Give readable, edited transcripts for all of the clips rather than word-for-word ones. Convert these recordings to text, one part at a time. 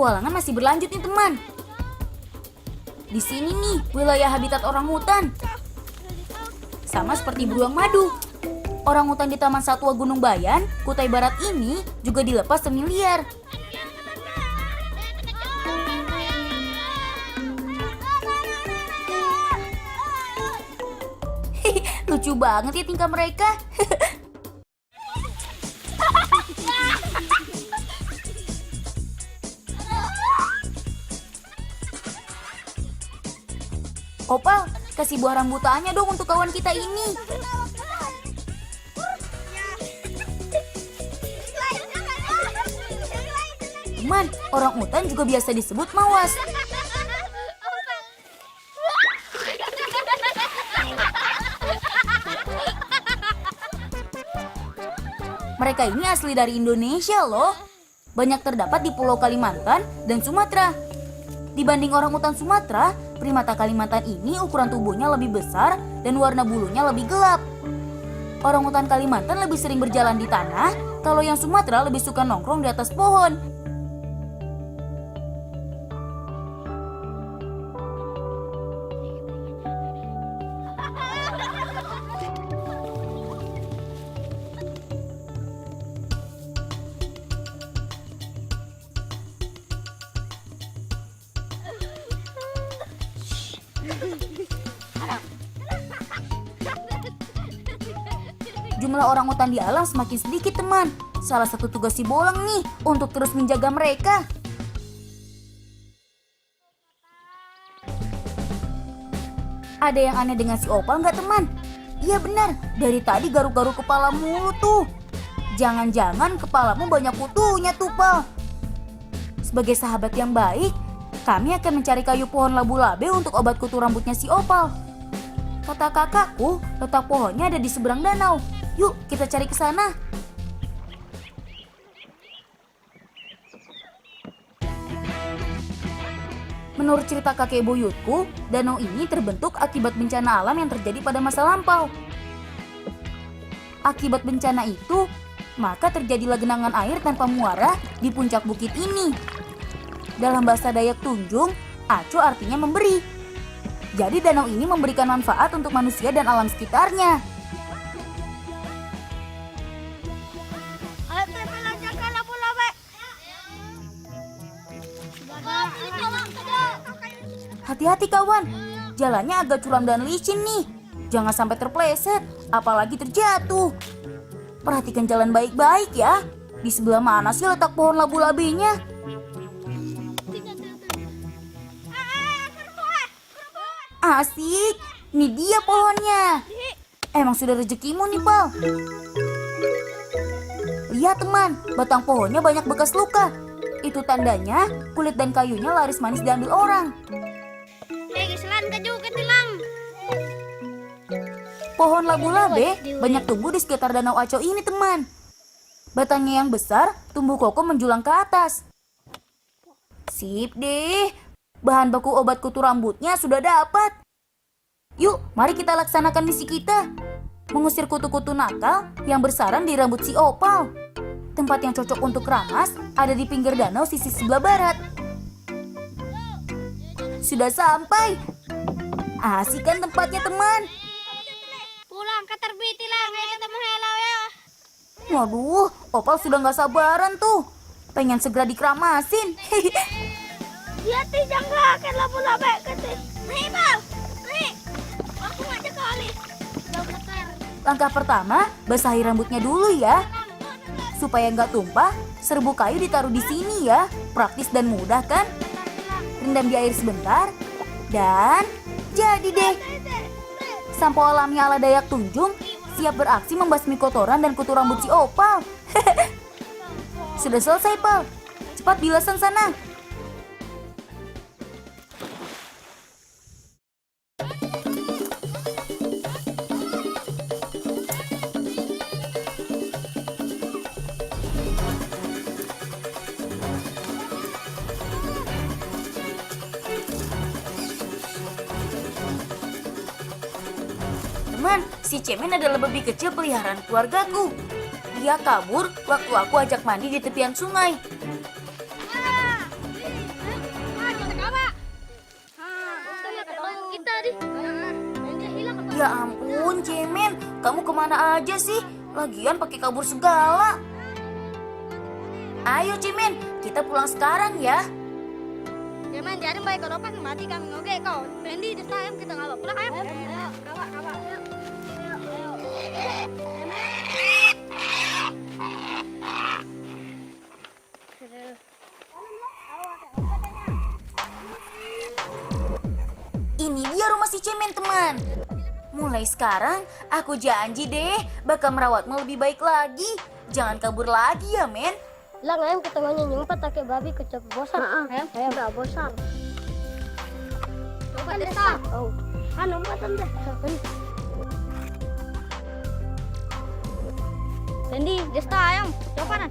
petualangan masih berlanjut nih teman. Di sini nih wilayah habitat orangutan. Sama seperti beruang madu. Orangutan di Taman Satwa Gunung Bayan, Kutai Barat ini juga dilepas semi liar. Lucu banget ya tingkah mereka. Opal, kasih buah rambutannya dong untuk kawan kita ini. Teman, orang utan juga biasa disebut mawas. Mereka ini asli dari Indonesia loh. Banyak terdapat di Pulau Kalimantan dan Sumatera. Dibanding orangutan Sumatera, primata Kalimantan ini ukuran tubuhnya lebih besar dan warna bulunya lebih gelap. Orangutan Kalimantan lebih sering berjalan di tanah, kalau yang Sumatera lebih suka nongkrong di atas pohon. Jumlah orangutan di alam semakin sedikit teman. Salah satu tugas si Bolang nih untuk terus menjaga mereka. Ada yang aneh dengan si Opal nggak teman? Iya benar, dari tadi garuk-garuk kepala mulu tuh. Jangan-jangan kepalamu banyak kutunya tuh Pal. Sebagai sahabat yang baik, kami akan mencari kayu pohon labu-labe untuk obat kutu rambutnya si Opal. Kata kakakku, letak pohonnya ada di seberang danau. Yuk, kita cari ke sana. Menurut cerita kakek buyutku, danau ini terbentuk akibat bencana alam yang terjadi pada masa lampau. Akibat bencana itu, maka terjadilah genangan air tanpa muara di puncak bukit ini. Dalam bahasa Dayak Tunjung, aco artinya memberi. Jadi danau ini memberikan manfaat untuk manusia dan alam sekitarnya. Hati-hati kawan, jalannya agak curam dan licin nih. Jangan sampai terpleset, apalagi terjatuh. Perhatikan jalan baik-baik ya. Di sebelah mana sih letak pohon labu-labenya? Asik, ini dia pohonnya. Emang sudah rezekimu nih, Pal. Lihat teman, batang pohonnya banyak bekas luka. Itu tandanya kulit dan kayunya laris manis diambil orang. Pohon labu-labe banyak tumbuh di sekitar Danau Aco ini teman. Batangnya yang besar tumbuh kokoh menjulang ke atas. Sip deh, bahan baku obat kutu rambutnya sudah dapat. Yuk, mari kita laksanakan misi kita. Mengusir kutu-kutu nakal yang bersarang di rambut si Opal. Tempat yang cocok untuk ramas ada di pinggir danau sisi sebelah barat. Sudah sampai. Asik kan tempatnya teman? Pulang ke terbiti lah, kayak ketemu helau ya. Waduh, Opal sudah gak sabaran tuh. Pengen segera dikeramasin. Dia tijang raket labu-labe ketik. Nih Bal, nih. Aku ngajak kali. Langkah pertama, basahi rambutnya dulu ya. Supaya nggak tumpah, serbu kayu ditaruh di sini ya. Praktis dan mudah kan? Rendam di air sebentar. Dan jadi deh. Sampo alami ala Dayak Tunjung siap beraksi membasmi kotoran dan kutu rambut si Opal. Sudah selesai, Pal. Cepat bilasan sana. Teman, si Cemen adalah babi kecil peliharaan keluargaku. Dia kabur waktu aku ajak mandi di tepian sungai. Ya ampun, Cemen, kamu kemana aja sih? Lagian pakai kabur segala. Ayo Cemen, kita pulang sekarang ya. Cemen, jadi baik ke depan mati kami ngoge kau. Pendi di sayang kita ngawak pulang ayo. Ayo, kawak. Ini dia rumah si Cemen, teman. Mulai sekarang, aku janji deh bakal merawatmu lebih baik lagi. Jangan kabur lagi ya, men. Lang ayam ketengahnya nyumpet pakai babi kecap bosan. Ayam enggak bosan. Coba desa. Oh. Umpatan deh. Pendi, desa ayam. Coba nan.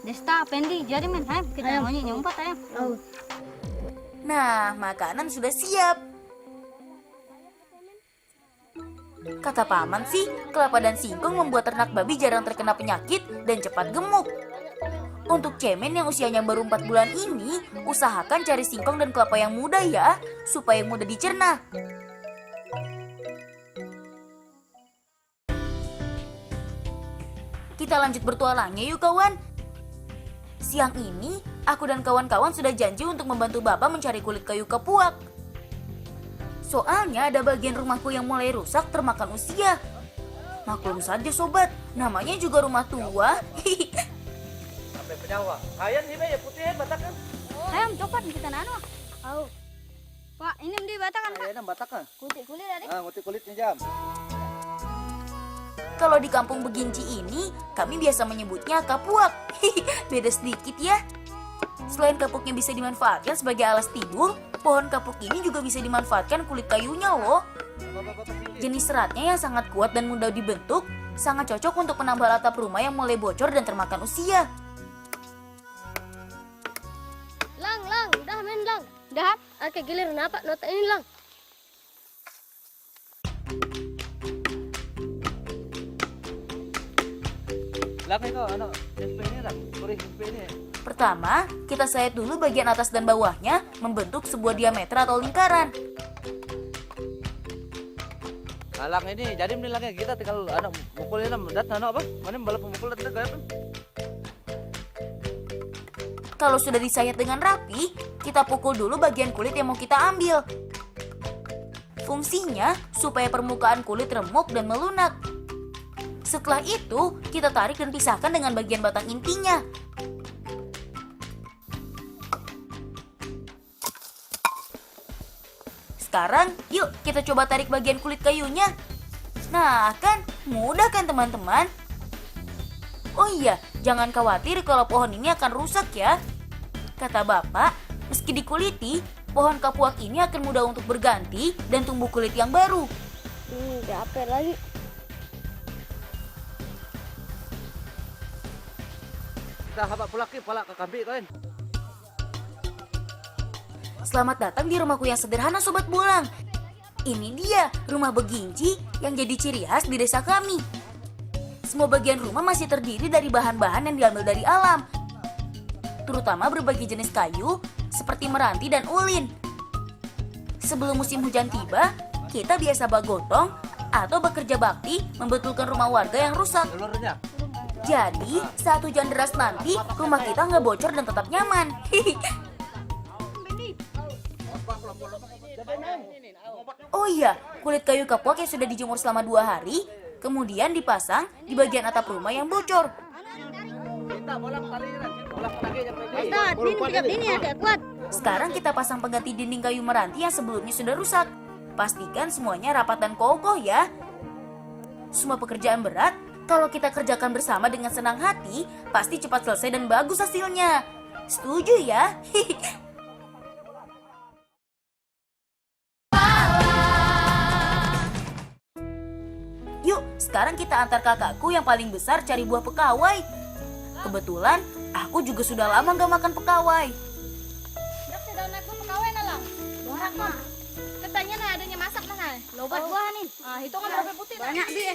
Desta, Pendi, jadi men, ayam kita nyumpet ayam. Oh. Nah, makanan sudah siap. Kata paman sih, kelapa dan singkong membuat ternak babi jarang terkena penyakit dan cepat gemuk. Untuk Cemen yang usianya baru 4 bulan ini, usahakan cari singkong dan kelapa yang muda ya, supaya mudah dicerna. Kita lanjut bertualangnya yuk kawan. Siang ini, aku dan kawan-kawan sudah janji untuk membantu Bapak mencari kulit kayu kapuak. Soalnya ada bagian rumahku yang mulai rusak termakan usia. Maklum saja sobat, namanya juga rumah tua. Sampai penyawa. Ayan sih ya putih batakan. Ayam coba kita nano. Oh. Pak, ini di batakan, Pak. Ayan batakan. Kulit ada. Kulitnya jam. Kalau di kampung Beginci ini, kami biasa menyebutnya kapuak. Beda sedikit ya. Selain kapuknya bisa dimanfaatkan sebagai alas tidur, pohon kapuk ini juga bisa dimanfaatkan kulit kayunya loh. Jenis seratnya yang sangat kuat dan mudah dibentuk, sangat cocok untuk menambal atap rumah yang mulai bocor dan termakan usia. Lang, dah men lang. Dah, oke giliran apa? Nota ini lang. Lang ikaw, ini lang. Ini. Pertama, kita sayat dulu bagian atas dan bawahnya membentuk sebuah diameter atau lingkaran. Lang ini, jadi ini langnya kita tinggal mukulnya apa? Mana balap memukul datang kayak apa? Kalau sudah disayat dengan rapi, kita pukul dulu bagian kulit yang mau kita ambil. Fungsinya supaya permukaan kulit remuk dan melunak. Setelah itu, kita tarik dan pisahkan dengan bagian batang intinya. Sekarang, yuk kita coba tarik bagian kulit kayunya. Nah, kan mudah kan teman-teman? Oh iya, jangan khawatir kalau pohon ini akan rusak ya. Kata Bapak, meski dikuliti, pohon kapuak ini akan mudah untuk berganti dan tumbuh kulit yang baru. Capek lagi. Kita habak pulak ke kambing kan. Selamat datang di rumahku yang sederhana Sobat Bulang. Ini dia rumah Beginci yang jadi ciri khas di desa kami. Semua bagian rumah masih terdiri dari bahan-bahan yang diambil dari alam, terutama berbagai jenis kayu seperti meranti dan ulin. Sebelum musim hujan tiba, kita biasa bagotong atau bekerja bakti membetulkan rumah warga yang rusak. Telurnya. Jadi, saat hujan deras nanti, rumah kita nggak bocor dan tetap nyaman. Oh iya, kulit kayu kapuak yang sudah dijemur selama 2 hari, kemudian dipasang di bagian atap rumah yang bocor. Ini agak kuat. Sekarang kita pasang pengganti dinding kayu meranti yang sebelumnya sudah rusak. Pastikan semuanya rapat dan kokoh ya. Semua pekerjaan berat, kalau kita kerjakan bersama dengan senang hati, pasti cepat selesai dan bagus hasilnya. Setuju ya? Yuk, sekarang kita antar kakakku yang paling besar cari buah pekawai. Kebetulan, aku juga sudah lama gak makan pekawai. Sudah naik buah pekawai nalang. Buah mah. Katanya nah adanya masak nah. Lobat buah nih. Itu kan berapa putih? Banyak bi.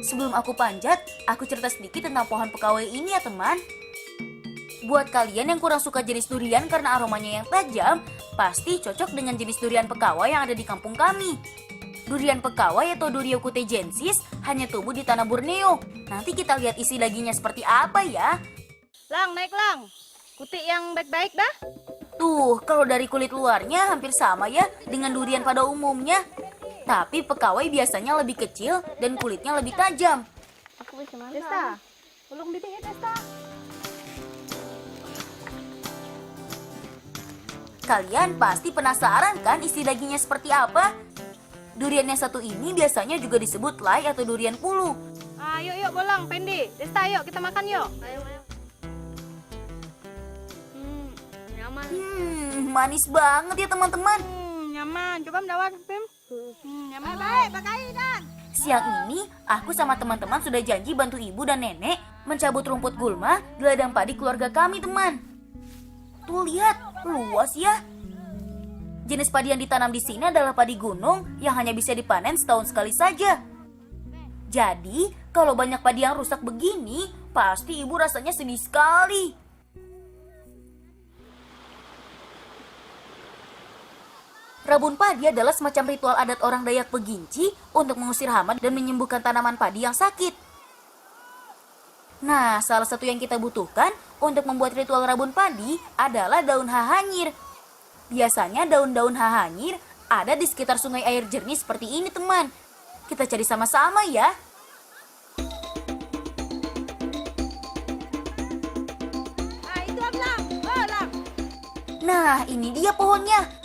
Sebelum aku panjat, aku cerita sedikit tentang pohon pekawai ini ya teman. Buat kalian yang kurang suka jenis durian karena aromanya yang tajam, pasti cocok dengan jenis durian pekawai yang ada di kampung kami. Durian pekawai atau Duriocutejensis hanya tumbuh di tanah Borneo. Nanti kita lihat isi dagingnya seperti apa ya. Lang, naik lang. Kutik yang baik-baik dah. Tuh, kalau dari kulit luarnya hampir sama ya dengan durian pada umumnya. Tapi pekawai biasanya lebih kecil dan kulitnya lebih tajam. Desta, ulung bibir Desta. Kalian pasti penasaran kan isi dagingnya seperti apa? Durian yang satu ini biasanya juga disebut lai atau durian puluh. Yuk bolang, Pendi. Desta, yuk kita makan yuk. Ayo. Nyaman. Manis banget ya teman-teman. Nyaman. Coba mendawat, Pim. Nyaman. Baik, pakai dan. Siang ini, aku sama teman-teman sudah janji bantu ibu dan nenek mencabut rumput gulma di ladang padi keluarga kami, teman. Tuh lihat, luas ya. Jenis padi yang ditanam di sini adalah padi gunung yang hanya bisa dipanen setahun sekali saja. Jadi, kalau banyak padi yang rusak begini, pasti ibu rasanya sedih sekali. Rabun padi adalah semacam ritual adat orang Dayak Peginci untuk mengusir hama dan menyembuhkan tanaman padi yang sakit. Nah, salah satu yang kita butuhkan untuk membuat ritual rabun padi adalah daun hahanyir. Biasanya daun-daun hahanyir ada di sekitar sungai air jernih seperti ini, teman. Kita cari sama-sama ya. Itu Lang. Oh, Lang. Nah, ini dia pohonnya.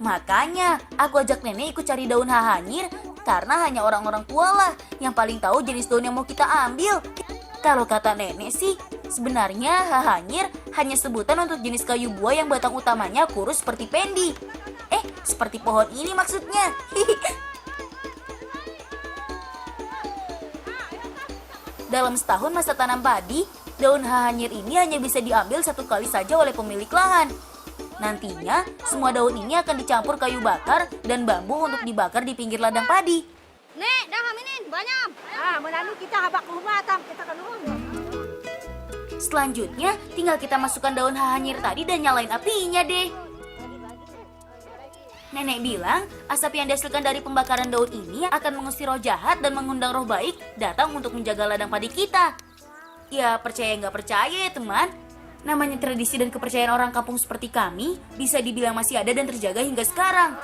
Makanya, aku ajak nenek ikut cari daun hahanyir karena hanya orang-orang tua lah yang paling tahu jenis daun yang mau kita ambil. Kalau kata nenek sih, sebenarnya hahanyir hanya sebutan untuk jenis kayu buah yang batang utamanya kurus seperti pendi. Seperti pohon ini maksudnya. Dalam setahun masa tanam padi, daun hahanyir ini hanya bisa diambil satu kali saja oleh pemilik lahan. Nantinya, semua daun ini akan dicampur kayu bakar dan bambu untuk dibakar di pinggir ladang padi. Nek, dah haminin banyak. Menanu kita habak ke rumah tam, kita kan rumah. Selanjutnya, tinggal kita masukkan daun hahanyir tadi dan nyalain apinya deh. Nenek bilang, asap yang dihasilkan dari pembakaran daun ini akan mengusir roh jahat dan mengundang roh baik datang untuk menjaga ladang padi kita. Ya, percaya nggak percaya ya teman. Namanya tradisi dan kepercayaan orang kampung seperti kami bisa dibilang masih ada dan terjaga hingga sekarang.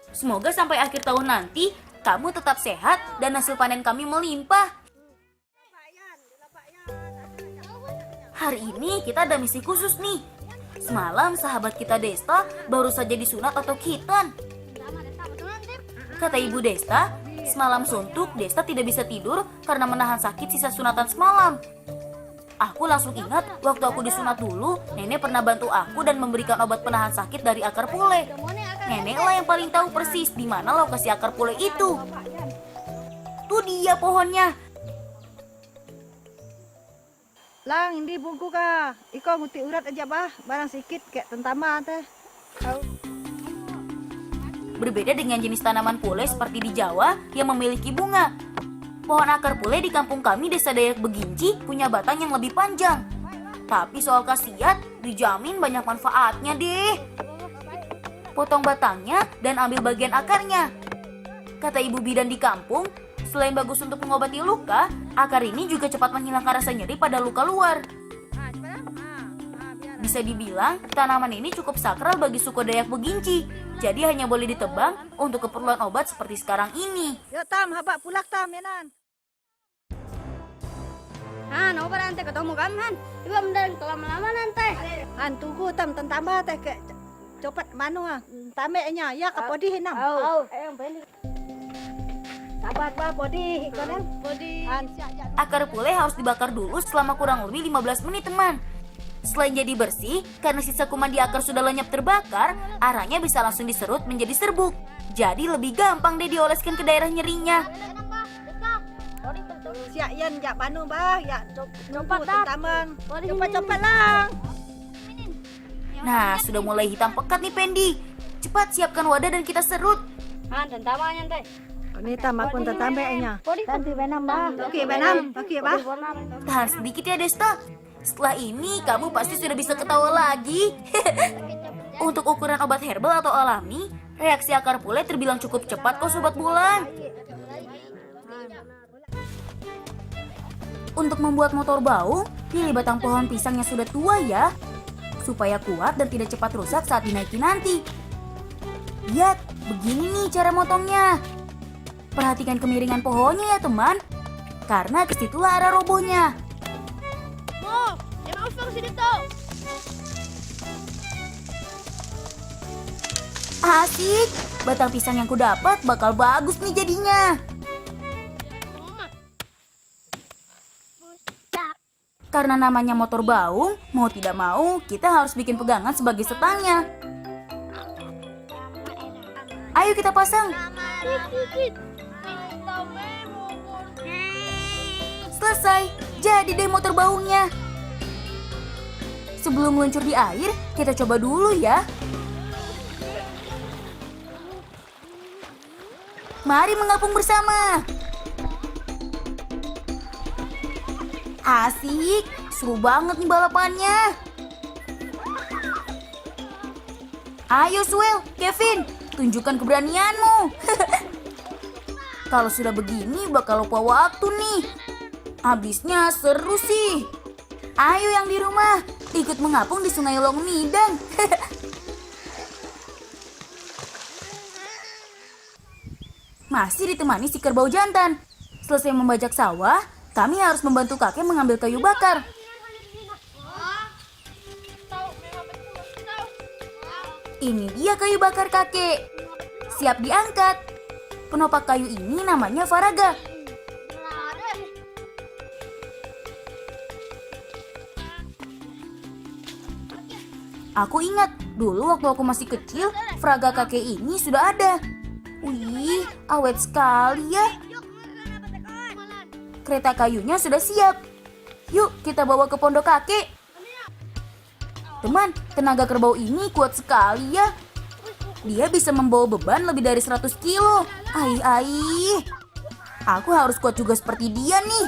Semoga sampai akhir tahun nanti, kamu tetap sehat dan hasil panen kami melimpah. Hari ini kita ada misi khusus nih. Semalam sahabat kita Desta baru saja disunat atau khitan. Kata Ibu Desta, semalam suntuk Desta tidak bisa tidur karena menahan sakit sisa sunatan semalam. Aku langsung ingat waktu aku disunat dulu, nenek pernah bantu aku dan memberikan obat penahan sakit dari akar pule. Neneklah yang paling tahu persis di mana lokasi akar pule itu. Tuh dia pohonnya. Lang, ini bungku kah? Iko nguti urat aja bah, barang sikit kayak tentama teh. Berbeda dengan jenis tanaman pule seperti di Jawa yang memiliki bunga. Pohon akar pule di kampung kami Desa Dayak Beginci punya batang yang lebih panjang. Tapi soal khasiat, dijamin banyak manfaatnya deh. Potong batangnya dan ambil bagian akarnya. Kata ibu bidan di kampung, selain bagus untuk mengobati luka, akar ini juga cepat menghilangkan rasa nyeri pada luka luar. Bisa dibilang, tanaman ini cukup sakral bagi suku Dayak Beginci. Jadi hanya boleh ditebang untuk keperluan obat seperti sekarang ini. Yuk tam, habak pulak tam, menan. Nopo nanti ketemu kan, Han? Coba mendadak lama-lama nanti. Han, tunggu tam tentama teh kayak cepat mana tameknya ya ke podi hinam. Sabar bah podi konen. Podi. Akar pule harus dibakar dulu selama kurang lebih 15 menit, teman. Selain jadi bersih, karena sisa kuman di akar sudah lenyap terbakar, arangnya bisa langsung diserut menjadi serbuk. Jadi lebih gampang deh dioleskan ke daerah nyerinya. Siap yan jak panu bah, ya cepat tentaman. Cepat-cepat lang. Nah, sudah mulai hitam pekat nih Pendi. Cepat siapkan wadah dan kita serut. Han, tentamanya teh. Ini tam aku tentamanya. Nanti benam bah. Oke, bah. Tahan sedikit ya Desta. Setelah ini kamu pasti sudah bisa ketawa lagi. Untuk ukuran obat herbal atau alami, reaksi akar pule terbilang cukup cepat kok Sobat Bulan. Untuk membuat motor baung, pilih batang pohon pisang yang sudah tua ya, supaya kuat dan tidak cepat rusak saat dinaiki nanti. Lihat, begini nih cara motongnya. Perhatikan kemiringan pohonnya ya teman, karena kesitulah arah robohnya. Mo, jangan usang sini tuh. Asik, batang pisang yang kudapat bakal bagus nih jadinya. Karena namanya motor baung, mau tidak mau kita harus bikin pegangan sebagai setangnya. Ayo kita pasang. Selesai, jadi deh motor baungnya. Sebelum meluncur di air, kita coba dulu ya. Mari mengapung bersama. Asik, seru banget nih balapannya. Ayo Swell, Kevin, tunjukkan keberanianmu. Kalau sudah begini bakal lupa waktu nih. Habisnya seru sih. Ayo yang di rumah, ikut mengapung di Sungai Long Midang. Masih ditemani si kerbau jantan. Selesai membajak sawah, kami harus membantu kakek mengambil kayu bakar. Ini dia kayu bakar kakek. Siap diangkat. Penopak kayu ini namanya Faraga. Aku ingat, dulu waktu aku masih kecil, Faraga kakek ini sudah ada. Wih, awet sekali ya. Kereta kayunya sudah siap. Yuk kita bawa ke pondok kakek. Teman, tenaga kerbau ini kuat sekali ya. Dia bisa membawa beban lebih dari 100 kilo. Ai. Aku harus kuat juga seperti dia nih.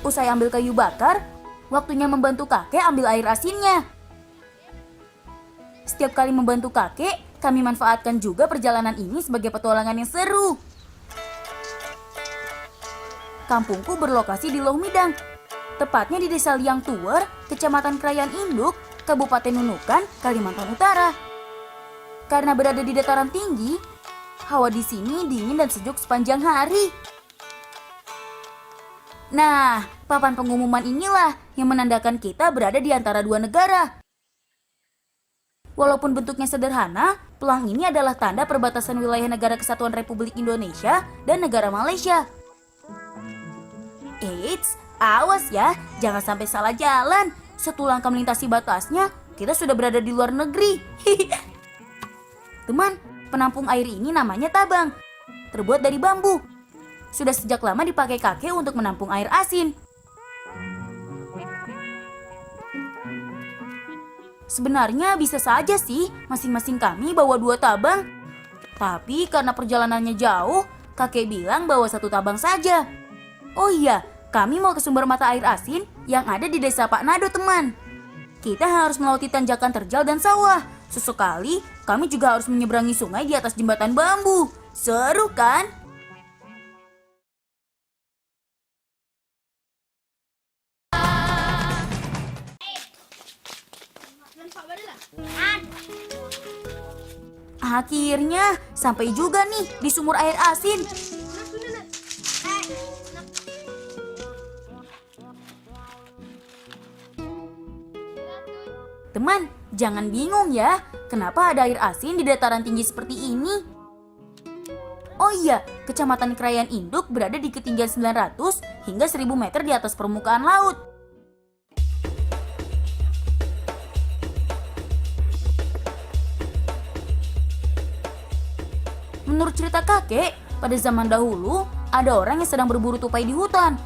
Usai ambil kayu bakar, waktunya membantu kakek ambil air asinnya. Setiap kali membantu kakek, kami manfaatkan juga perjalanan ini sebagai petualangan yang seru. Kampungku berlokasi di Long Midang, tepatnya di Desa Liang Tuer, Kecamatan Krayan Induk, Kabupaten Nunukan, Kalimantan Utara. Karena berada di dataran tinggi, hawa di sini dingin dan sejuk sepanjang hari. Nah, papan pengumuman inilah yang menandakan kita berada di antara dua negara. Walaupun bentuknya sederhana, pelang ini adalah tanda perbatasan wilayah Negara Kesatuan Republik Indonesia dan negara Malaysia. Eits, awas ya, jangan sampai salah jalan. Satu langkah melintasi batasnya, kita sudah berada di luar negeri. Teman, penampung air ini namanya tabang, terbuat dari bambu. Sudah sejak lama dipakai kakek untuk menampung air asin. Sebenarnya bisa saja sih masing-masing kami bawa 2 tabang. Tapi karena perjalanannya jauh, kakek bilang bawa 1 tabang saja. Oh iya, kami mau ke sumber mata air asin yang ada di desa Pak Nado teman. Kita harus melewati tanjakan terjal dan sawah. Sesekali kami juga harus menyeberangi sungai di atas jembatan bambu. Seru kan? Akhirnya sampai juga nih di sumur air asin. Teman, jangan bingung ya, kenapa ada air asin di dataran tinggi seperti ini? Oh iya, Kecamatan Krayan Induk berada di ketinggian 900 hingga 1000 meter di atas permukaan laut. Menurut cerita kakek, pada zaman dahulu ada orang yang sedang berburu tupai di hutan.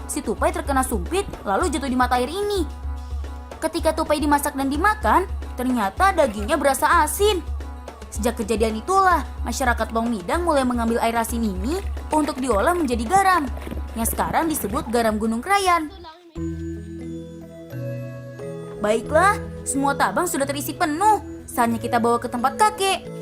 Si tupai terkena sumpit lalu jatuh di mata air ini. Ketika tupai dimasak dan dimakan, ternyata dagingnya berasa asin. Sejak kejadian itulah, masyarakat Long Midang mulai mengambil air asin ini untuk diolah menjadi garam, yang sekarang disebut garam Gunung Krayan. Baiklah, semua tabang sudah terisi penuh. Saatnya kita bawa ke tempat kakek.